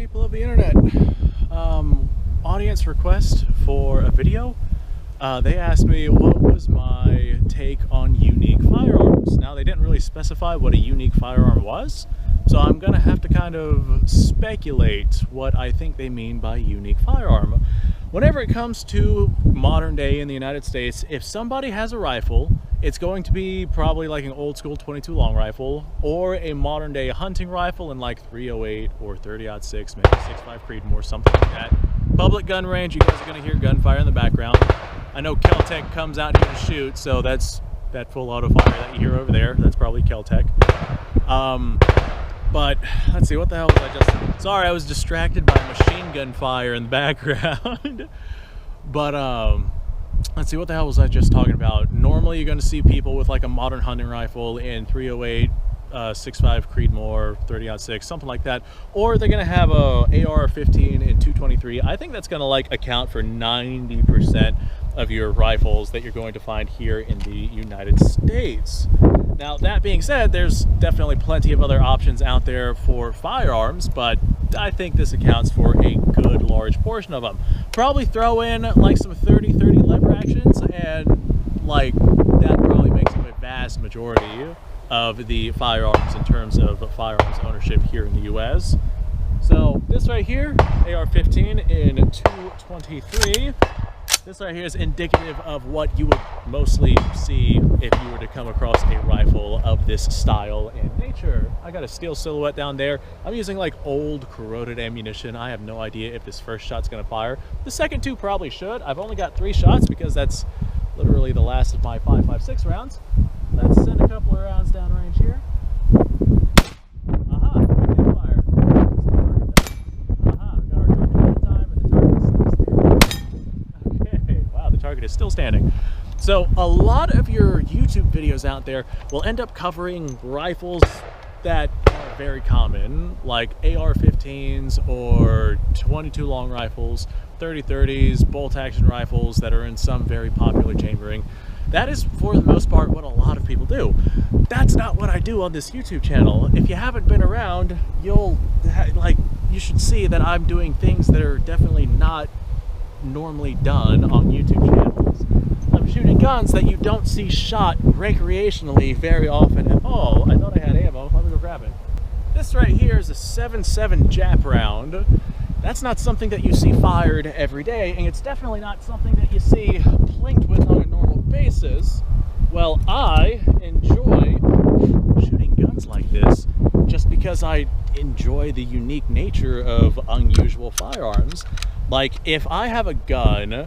people of the internet. Audience request for a video. They asked me what was my take on unique firearms. Now, they didn't really specify what a unique firearm was, so I'm gonna have to kind of speculate what I think they mean by unique firearm. Whenever it comes to modern day in the United States, if somebody has a rifle, it's going to be probably like an old school 22 long rifle or a modern day hunting rifle in like 308 or 30-06, maybe 6.5 Creedmoor, something like that. Public gun range, you guys are going to hear gunfire in the background. I know Kel-Tec comes out here to shoot, so that's that full auto fire that you hear over there. That's probably Kel-Tec. But let's see, what the hell was I just... Sorry, I was distracted by machine gun fire in the background. But let's see, what the hell was I just talking about? Normally you're going to see people with like a modern hunting rifle in 308, 6.5 Creedmoor, 30-06, something like that, or they're going to have a AR-15 in 223. I think that's going to like account for 90% of your rifles that you're going to find here in the United States. Now, that being said, there's definitely plenty of other options out there for firearms, but I think this accounts for a good large portion of them. Probably throw in like some 30-30 lever actions, and like that probably makes up a vast majority of the firearms in terms of firearms ownership here in the US. So this right here, AR-15 in 223. This right here is indicative of what you would mostly see if you were to come across a rifle of this style and nature. I got a steel silhouette down there. I'm using like old corroded ammunition. I have no idea if this first shot's gonna fire. The second two probably should. I've only got 3 shots because that's literally the last of my 5.56 rounds. Let's send a couple of rounds downrange here. Aha, it did fire. Aha, got our target that time, and the target's still standing. Okay, wow, the target is still standing. So a lot of your YouTube videos out there will end up covering rifles that are very common, like AR-15s or 22 long rifles, 30-30s, bolt action rifles that are in some very popular chambering. That is, for the most part, what a lot of people do. That's not what I do on this YouTube channel. If you haven't been around, you should see that I'm doing things that are definitely not normally done on YouTube channels. I'm shooting guns that you don't see shot recreationally very often at all. I thought I had ammo. Let me go grab it. This right here is a 7.7 Jap round. That's not something that you see fired every day, and it's definitely not something that you see plinked with on a normal basis. Well, I enjoy shooting guns like this just because I enjoy the unique nature of unusual firearms. Like, if I have a gun,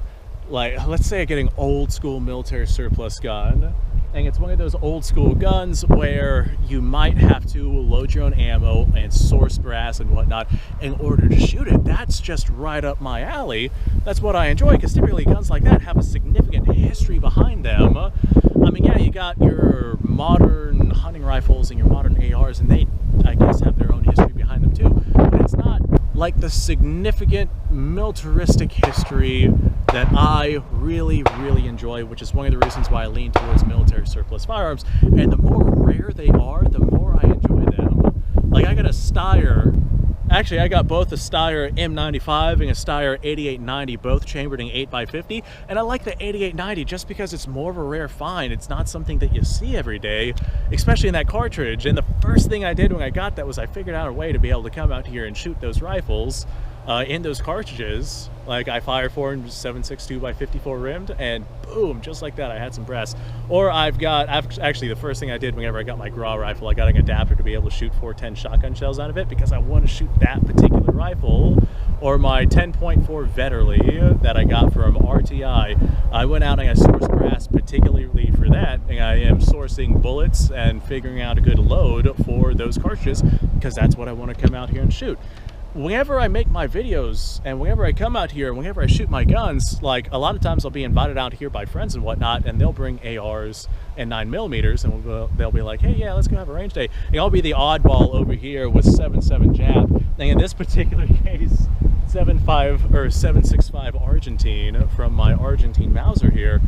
like, let's say I get an old school military surplus gun, and it's one of those old school guns where you might have to load your own ammo and source brass and whatnot in order to shoot it. That's just right up my alley. That's what I enjoy, because typically guns like that have a significant history behind them. I mean, yeah, you got your modern hunting rifles and your modern ARs, and they, I guess, have their own history behind them too, but it's not like the significant militaristic history that I really, really enjoy, which is one of the reasons why I lean towards military surplus firearms. And the more rare they are, the more I enjoy them. Like, I got a Steyr, actually I got both a Steyr M95 and a Steyr 8890, both chambered in 8x50, and I like the 8890 just because it's more of a rare find. It's not something that you see every day, especially in that cartridge. And the first thing I did when I got that was I figured out a way to be able to come out here and shoot those rifles in those cartridges. Like, I fired 7.62 by 54 rimmed, and boom, just like that, I had some brass. Or actually the first thing I did whenever I got my GRA rifle, I got an adapter to be able to shoot 410 shotgun shells out of it because I want to shoot that particular rifle. Or my 10.4 Vetterli that I got from RTI, I went out and I sourced brass particularly for that, and I am sourcing bullets and figuring out a good load for those cartridges because that's what I want to come out here and shoot. Whenever I make my videos and whenever I come out here and whenever I shoot my guns, like, a lot of times I'll be invited out here by friends and whatnot, and they'll bring ARs and 9mm, and they'll be like, hey, yeah, let's go have a range day. And I'll be the oddball over here with 7.7 Jap. And in this particular case, 7.5 or 7.65 Argentine from my Argentine Mauser here.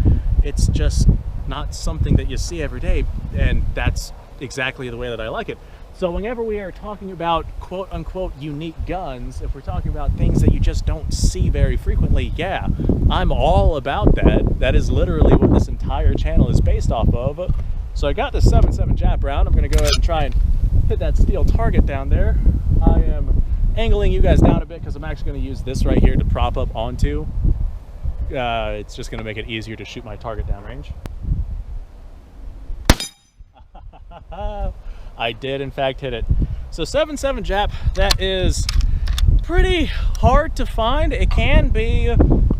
It's just not something that you see every day, and that's exactly the way that I like it. So whenever we are talking about quote unquote unique guns, if we're talking about things that you just don't see very frequently, yeah, I'm all about that. That is literally what this entire channel is based off of. So I got this 7.7 Jap round. I'm gonna go ahead and try and hit that steel target down there. I am angling you guys down a bit because I'm actually gonna use this right here to prop up onto. It's just gonna make it easier to shoot my target downrange. I did in fact hit it. So 7.7 Jap, that is pretty hard to find. It can be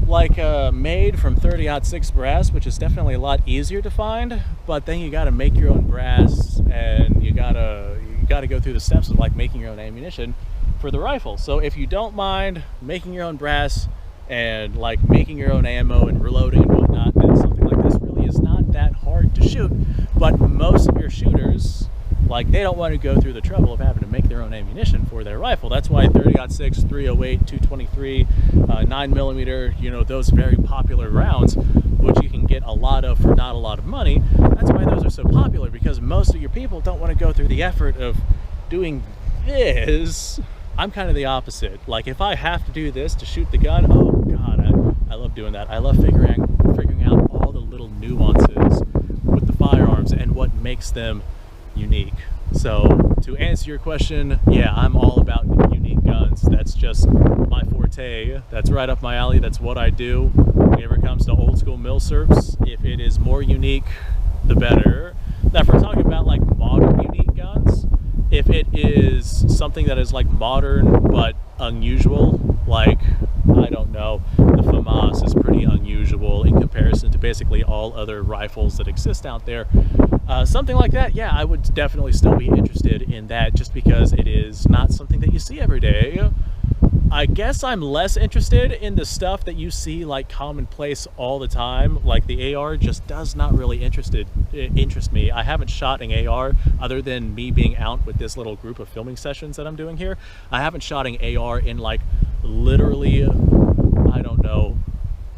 like made from 30-06 brass, which is definitely a lot easier to find, but then you gotta make your own brass, and you gotta go through the steps of like making your own ammunition for the rifle. So if you don't mind making your own brass and like making your own ammo and reloading and whatnot, then something like this really is not that hard to shoot. But most of your shooters, like, they don't want to go through the trouble of having to make their own ammunition for their rifle. That's why 30-06, 308, 223, 9mm, you know, those very popular rounds, which you can get a lot of for not a lot of money, that's why those are so popular, because most of your people don't want to go through the effort of doing this. I'm kind of the opposite. Like, if I have to do this to shoot the gun, oh god, I love doing that. I love figuring out all the little nuances with the firearms and what makes them unique. So to answer your question, yeah, I'm all about unique guns. That's just my forte. That's right up my alley. That's what I do. Whenever it comes to old school milsurps, if it is more unique, the better. Now, if we're talking about like modern unique guns, if it is something that is like modern but unusual, like, I don't know, the FAMAS is pretty unusual in comparison to basically all other rifles that exist out there. Something like that, yeah, I would definitely still be interested in that, just because it is not something that you see every day. I guess I'm less interested in the stuff that you see like commonplace all the time. Like the AR just does not really interest me. I haven't shot an AR other than me being out with this little group of filming sessions that I'm doing here. I haven't shot an AR in like literally, I don't know,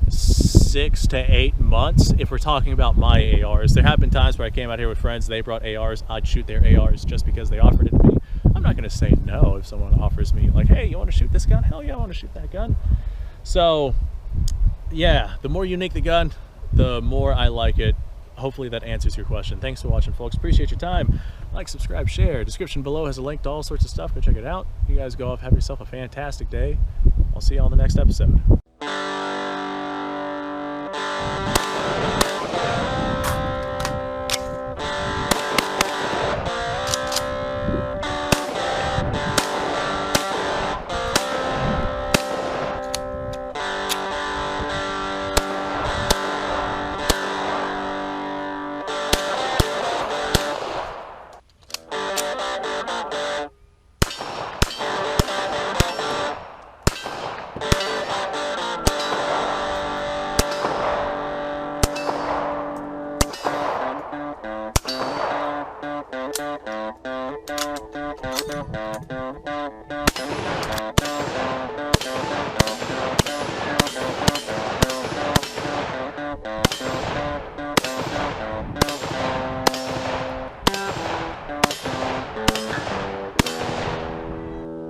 6 to 8 months. If we're talking about my ARs, there have been times where I came out here with friends, they brought ARs, I'd shoot their ARs just because they offered it to me. I'm not going to say no if someone offers me like, hey, you want to shoot this gun? Hell yeah, I want to shoot that gun. So yeah, the more unique the gun, the more I like it. Hopefully that answers your question. Thanks for watching, folks. Appreciate your time. Like, subscribe, share. Description below has a link to all sorts of stuff. Go check it out. You guys go off, have yourself a fantastic day. I'll see you on the next episode.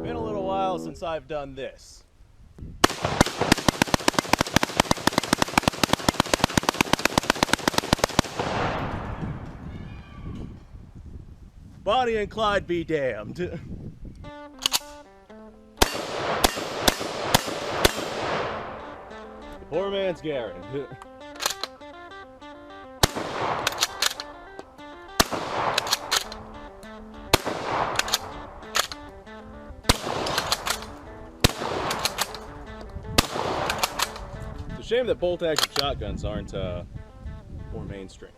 Been a little while since I've done this. Bonnie and Clyde be damned. Poor man's Gary. It's a shame that bolt-action shotguns aren't more mainstream.